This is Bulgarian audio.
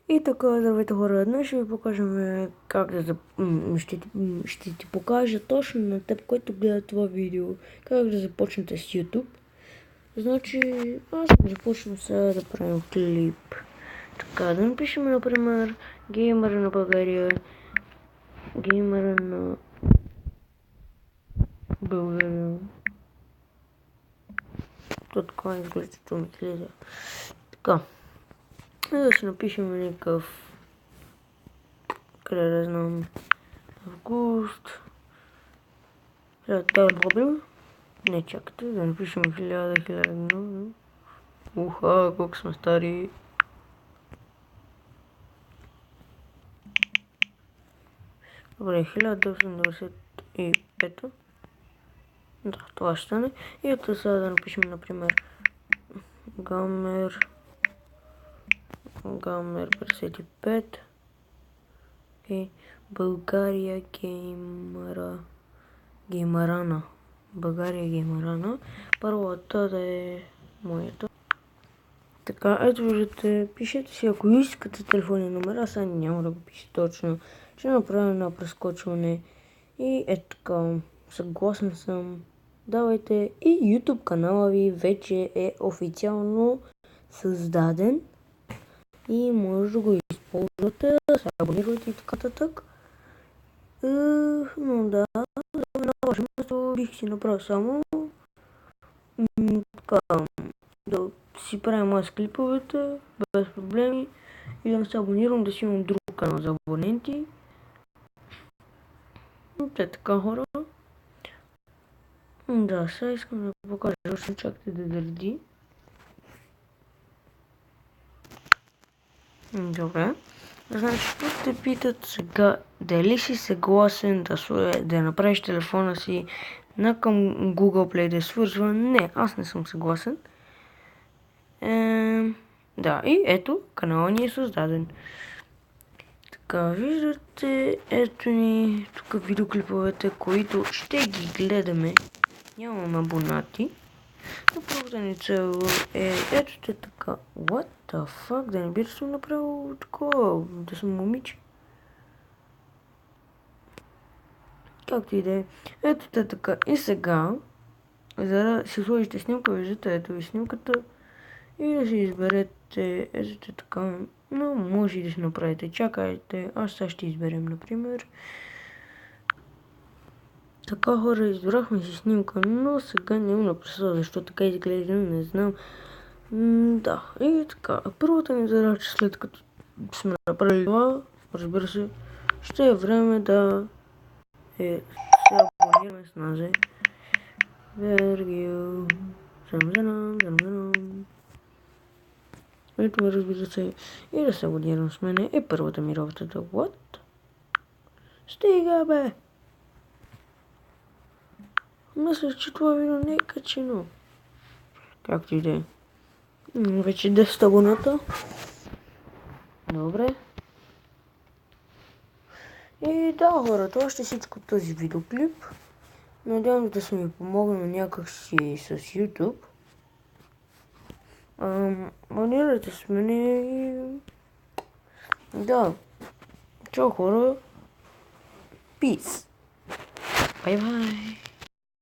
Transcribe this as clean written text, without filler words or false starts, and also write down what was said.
И така, здравейте хора, днес ще ви покажем как да ще ти покажа точно на теб, който гледа това видео, как да започнете с YouTube. Значи, аз ще започна сега да правим клип. Така, да напишем, например, геймера на България, геймера на България. То така изглежда, че ми излезе. Така, и да си напишем някакъв, къде да знам, август. Това е проблем. Не, чакайте, да напишем 1000. Уха, колко сме стари. Добре, 1995. Да, това ще стане. И ето сега да напишем, например, Гамер 55 и България геймарана. България геймарана. Първата да е моята. Така, ето виждате, пишете си, ако искате телефонни номера, сега няма да го пише точно. Ще направя едно прескочване. И ето така, съгласен съм. Давайте, и YouTube канала ви вече е официално създаден. И може да го използвате, да се абонирате и така татък. Но да, на ваше място бих си направил само така, да си правим аз клиповете без проблеми и да се абонирам, да си имам друг канал за абоненти. Те така, хора. Да, сега искам да покажа, още чакате да дърди. Добре. Значи тук те питат сега дали си съгласен да направиш телефона си на към Google Play да свързва. Не, аз не съм съгласен. Да, и ето, канала ни е създаден. Така, виждате, ето ни тук видеоклиповете, които ще ги гледаме. Нямам абонати. Но първата ни цел е ето те така. What the fuck? Да не би да съм направил такова, да съм момиче. Както и да е. Ето те така. И сега, за да си сложите снимка, виждате, ето ви снимката. И да си изберете, ето те така. Но може и да си направите. Чакайте, аз сега ще изберем, например. Така, хора, избрахме си снимка, но сега не имам представа защо така изглежда, не знам. Да, и така, първата ни задача, след като сме направили това, разбира се, ще е време да се абонираме с назе. Вергил, замзанам. Ето ме, разбира се, и да се абонирам с мене е първата ми работа. What? Стига, бе! Мисля, че това видео не е качено. Както и да е. Вече 10 абоната. Добре. И да, хора, това ще е всичко от този видеоклип. Надявам да съм ви помогнал някакси с YouTube. Абонирайте с мене и... Да. Чао, хора. Peace. Bye bye.